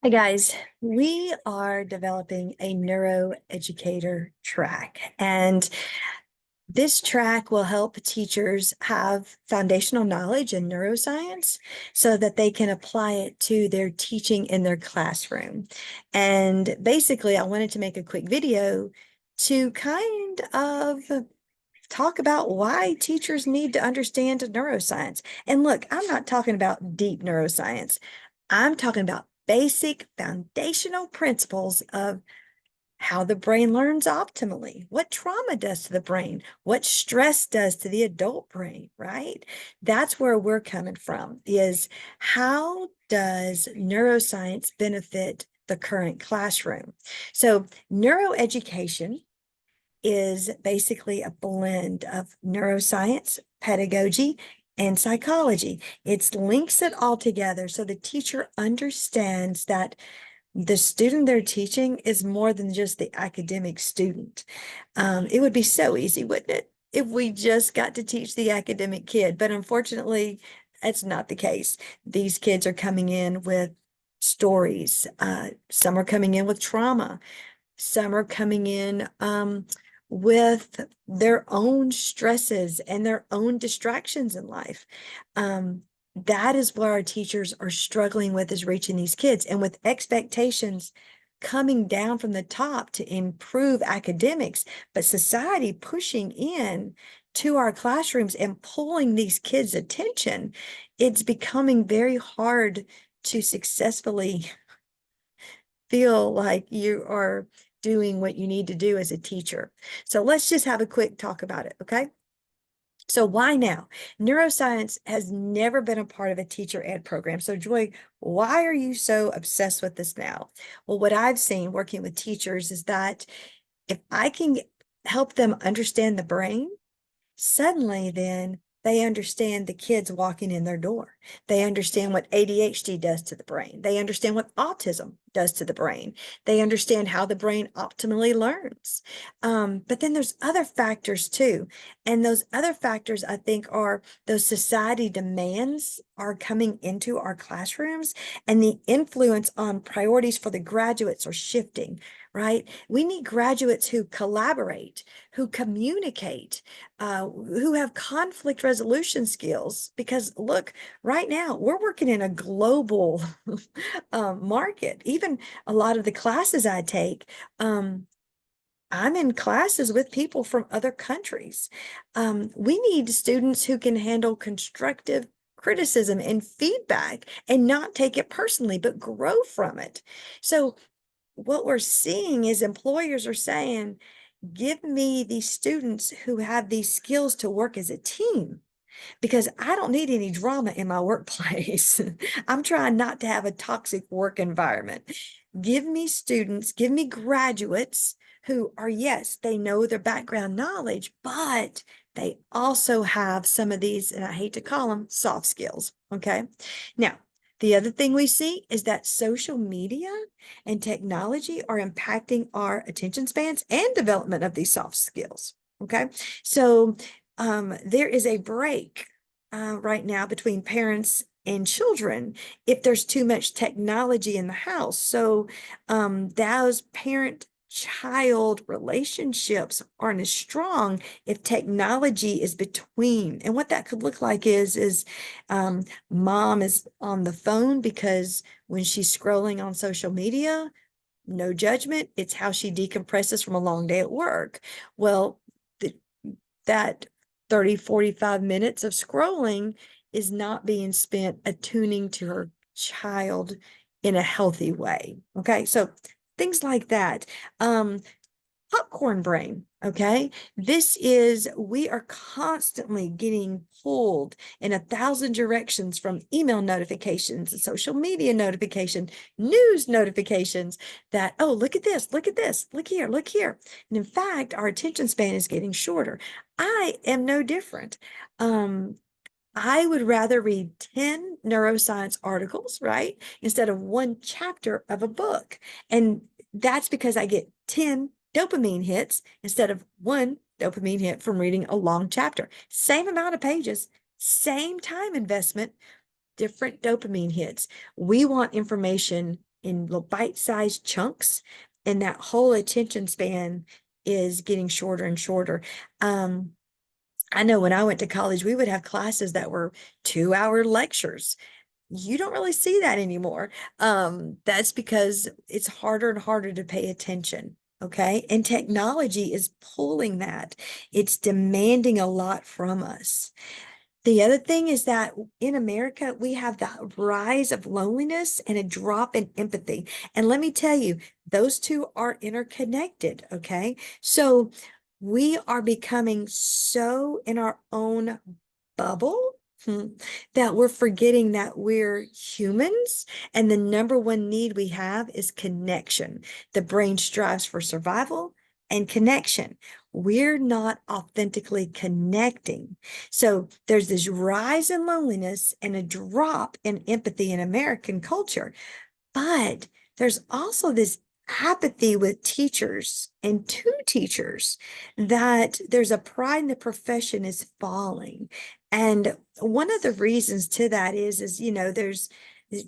Hi guys, we are developing a neuroeducator track, and this track will help teachers have foundational knowledge in neuroscience so that they can apply it to their teaching in their classroom. And basically, I wanted to make a quick video to kind of talk about why teachers need to understand neuroscience. And look, I'm not talking about deep neuroscience. I'm talking about basic foundational principles of how the brain learns optimally, what trauma does to the brain, what stress does to the adult brain, right? That's where we're coming from, is how does neuroscience benefit the current classroom? So neuroeducation is basically a blend of neuroscience, pedagogy, and psychology. It links it all together so the teacher understands that the student they're teaching is more than just the academic student. It would be so easy, wouldn't it, if we just got to teach the academic kid? But unfortunately, that's not the case. These kids are coming in with stories. Some are coming in with trauma. Some are coming in with their own stresses and their own distractions in life. That is what our teachers are struggling with, is reaching these kids, and with expectations coming down from the top to improve academics, but society pushing in to our classrooms and pulling these kids' attention, it's becoming very hard to successfully feel like you are doing what you need to do as a teacher. So let's just have a quick talk about it, okay? So why now? Neuroscience has never been a part of a teacher ed program. So Joy, why are you so obsessed with this now? Well, what I've seen working with teachers is that if I can help them understand the brain, suddenly then they understand the kids walking in their door. They understand what ADHD does to the brain. They understand what autism does to the brain. They understand how the brain optimally learns. But then there's other factors too. And those other factors, I think, are those society demands are coming into our classrooms, and the influence on priorities for the graduates are shifting, right? We need graduates who collaborate, who communicate, who have conflict resolution skills. Because look, right now we're working in a global market. Even a lot of the classes I take, I'm in classes with people from other countries. We need students who can handle constructive criticism and feedback and not take it personally, but grow from it. So what we're seeing is employers are saying, give me these students who have these skills to work as a team, because I don't need any drama in my workplace. I'm trying not to have a toxic work environment. Give me students, give me graduates who are, yes, they know their background knowledge, but they also have some of these, and I hate to call them soft skills. Okay. Now, the other thing we see is that social media and technology are impacting our attention spans and development of these soft skills. Okay. So there is a break right now between parents and children if there's too much technology in the house. So those parent-child relationships aren't as strong if technology is between. And what that could look like is mom is on the phone because when she's scrolling on social media, no judgment, it's how she decompresses from a long day at work. Well, that 30, 45 minutes of scrolling is not being spent attuning to her child in a healthy way. Okay, so things like that. Popcorn brain. Okay, we are constantly getting pulled in 1,000 directions from email notifications, social media notification, news notifications that, oh, look at this, look at this, look here, look here. And in fact, our attention span is getting shorter. I am no different. I would rather read 10 neuroscience articles, right, instead of one chapter of a book. And that's because I get 10 dopamine hits instead of one dopamine hit from reading a long chapter. Same amount of pages, same time investment, different dopamine hits. We want information in little bite-sized chunks, and that whole attention span is getting shorter and shorter. I know when I went to college, we would have classes that were 2-hour lectures. You don't really see that anymore. That's because it's harder and harder to pay attention. Okay. And technology is pulling that. It's demanding a lot from us. The other thing is that in America, we have the rise of loneliness and a drop in empathy. And let me tell you, those two are interconnected. Okay. So we are becoming so in our own bubble that we're forgetting that we're humans, and the number one need we have is connection. The brain strives for survival and connection. We're not authentically connecting. So there's this rise in loneliness and a drop in empathy in American culture. But there's also this apathy with teachers and to teachers, that there's a pride in the profession is falling. And one of the reasons to that is, there's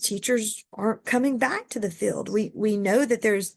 teachers aren't coming back to the field. We know that there's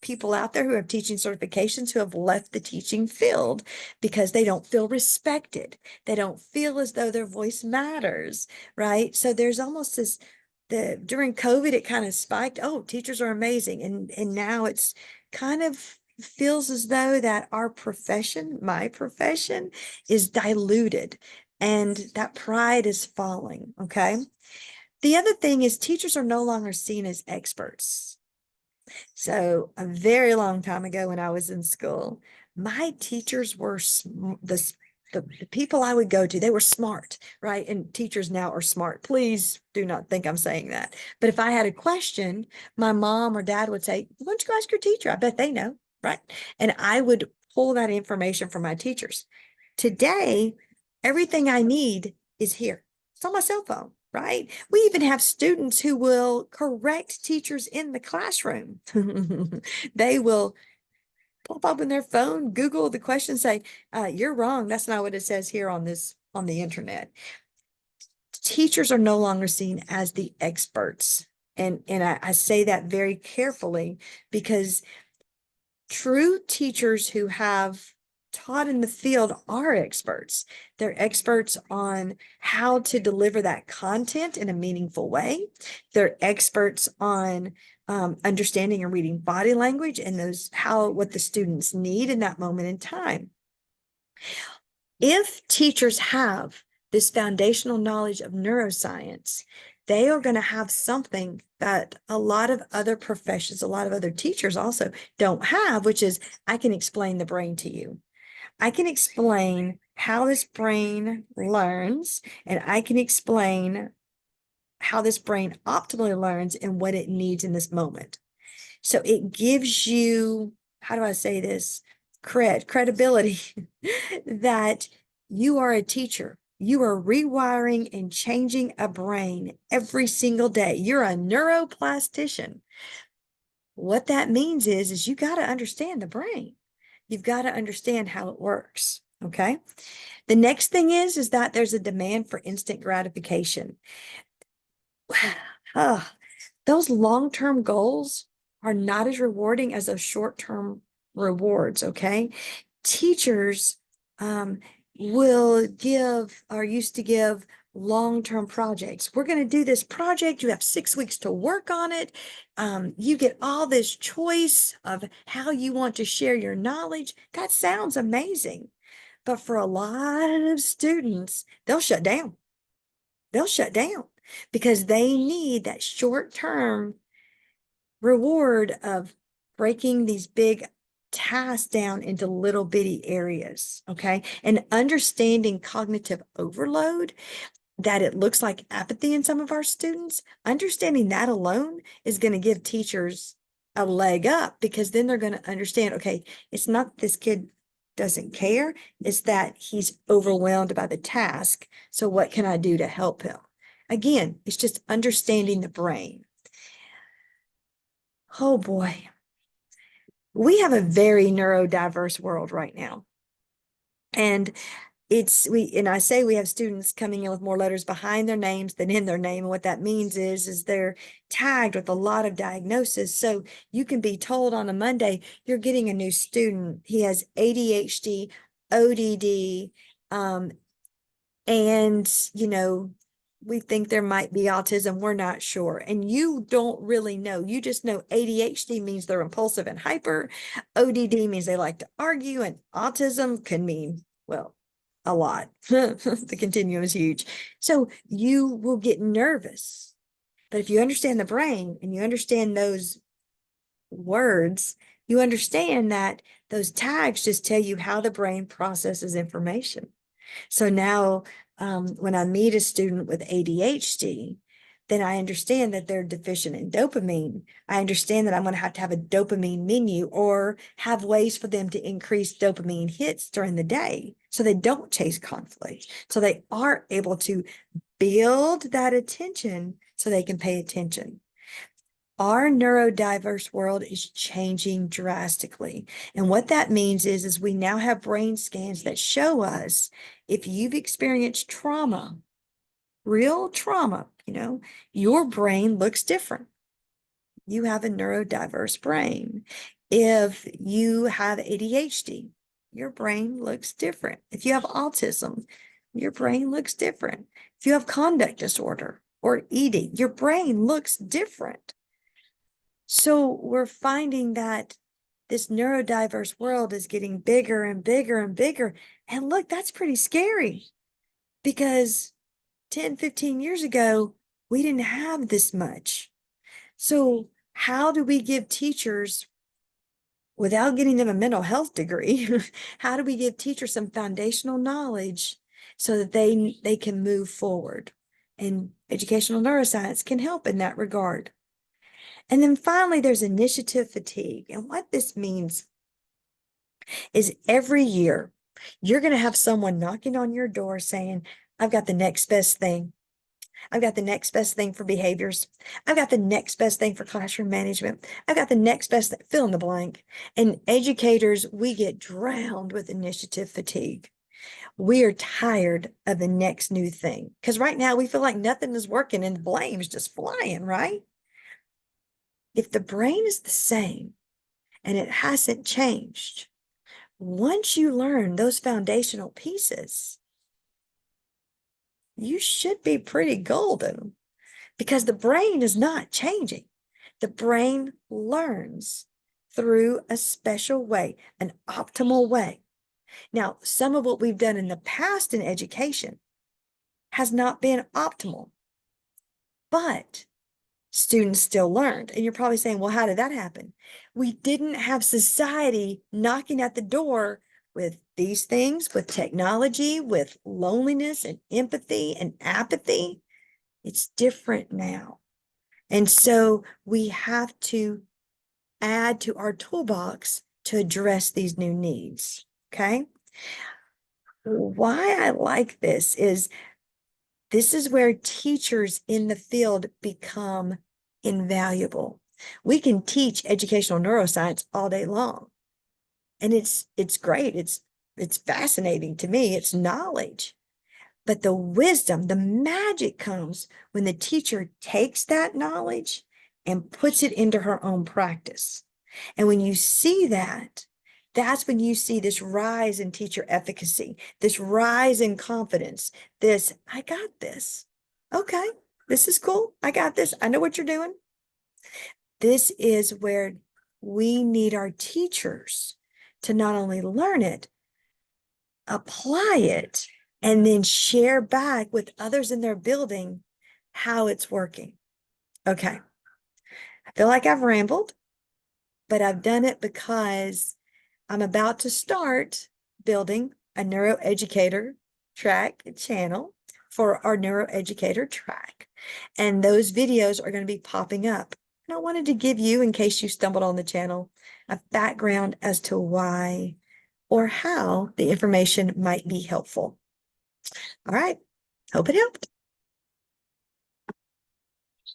people out there who have teaching certifications who have left the teaching field because they don't feel respected. They don't feel as though their voice matters, right? So there's almost this, during COVID, it kind of spiked. Oh, teachers are amazing. And now it's kind of feels as though that our profession, my profession, is diluted and that pride is falling. Okay. The other thing is teachers are no longer seen as experts. So a very long time ago when I was in school, my teachers were the people I would go to, they were smart, right? And teachers now are smart. Please do not think I'm saying that. But if I had a question, my mom or dad would say, why don't you go ask your teacher? I bet they know, right? And I would pull that information from my teachers. Today, everything I need is here. It's on my cell phone, right? We even have students who will correct teachers in the classroom. They will pop up in their phone, Google the question, say, you're wrong. That's not what it says here on the internet. Teachers are no longer seen as the experts. And I say that very carefully because true teachers who have taught in the field are experts. They're experts on how to deliver that content in a meaningful way. They're experts on understanding and reading body language and what the students need in that moment in time. If teachers have this foundational knowledge of neuroscience, they are going to have something that a lot of other professions, a lot of other teachers also don't have, which is I can explain the brain to you. I can explain how this brain learns, and I can explain how this brain optimally learns and what it needs in this moment. So it gives you, how do I say this? Credibility that you are a teacher. You are rewiring and changing a brain every single day. You're a neuroplastician. What that means is you got to understand the brain. You've got to understand how it works. Okay. The next thing is that there's a demand for instant gratification. Those long-term goals are not as rewarding as those short-term rewards. Okay. Teachers will give or used to give long-term projects. We're going to do this project. You have 6 weeks to work on it. You get all this choice of how you want to share your knowledge. That sounds amazing. But for a lot of students, they'll shut down. They'll shut down because they need that short-term reward of breaking these big tasks down into little bitty areas. Okay. And understanding cognitive overload, that it looks like apathy in some of our students, understanding that alone is going to give teachers a leg up, because then they're going to understand, okay, it's not that this kid doesn't care, it's that he's overwhelmed by the task. So what can I do to help him? Again, it's just understanding the brain. Oh boy. We have a very neurodiverse world right now. And and I say we have students coming in with more letters behind their names than in their name. And what that means is they're tagged with a lot of diagnosis. So you can be told on a Monday, you're getting a new student. He has ADHD, ODD, and we think there might be autism. We're not sure. And you don't really know. You just know ADHD means they're impulsive and hyper. ODD means they like to argue, and autism can mean, well, a lot. The continuum is huge. So you will get nervous. But if you understand the brain and you understand those words, you understand that those tags just tell you how the brain processes information. So now, when I meet a student with ADHD, then I understand that they're deficient in dopamine. I understand that I'm going to have a dopamine menu or have ways for them to increase dopamine hits during the day so they don't chase conflict. So they are able to build that attention so they can pay attention. Our neurodiverse world is changing drastically. And what that means is we now have brain scans that show us if you've experienced trauma, real trauma, your brain looks different. You have a neurodiverse brain. If you have ADHD, your brain looks different. If you have autism, your brain looks different. If you have conduct disorder or eating, your brain looks different. So we're finding that this neurodiverse world is getting bigger and bigger and bigger. And look, that's pretty scary because 10, 15 years ago, we didn't have this much. So how do we give teachers, without getting them a mental health degree, how do we give teachers some foundational knowledge so that they can move forward? And educational neuroscience can help in that regard. And then finally, there's initiative fatigue. And what this means is every year, you're going to have someone knocking on your door saying, I've got the next best thing. I've got the next best thing for behaviors. I've got the next best thing for classroom management. I've got the next best thing, fill in the blank. And educators, we get drowned with initiative fatigue. We are tired of the next new thing because right now we feel like nothing is working and the blame's just flying, right? If the brain is the same and it hasn't changed, once you learn those foundational pieces, you should be pretty golden because the brain is not changing. The brain learns through a special way, an optimal way. Now, some of what we've done in the past in education has not been optimal, but students still learned. And you're probably saying, well, how did that happen? We didn't have society knocking at the door with these things, with technology, with loneliness and empathy and apathy. It's different now. And so we have to add to our toolbox to address these new needs. Okay. Why I like this is where teachers in the field become invaluable. We can teach educational neuroscience all day long. And it's great. It's fascinating to me. It's knowledge. But the wisdom, the magic comes when the teacher takes that knowledge and puts it into her own practice. And when you see that, that's when you see this rise in teacher efficacy, this rise in confidence, this, I got this. Okay, this is cool. I got this. I know what you're doing. This is where we need our teachers to not only learn it, apply it, and then share back with others in their building how it's working. Okay, I feel like I've rambled, but I've done it because I'm about to start building a neuroeducator track channel for our neuroeducator track. And those videos are going to be popping up. And I wanted to give you, in case you stumbled on the channel, a background as to why or how the information might be helpful. All right. Hope it helped.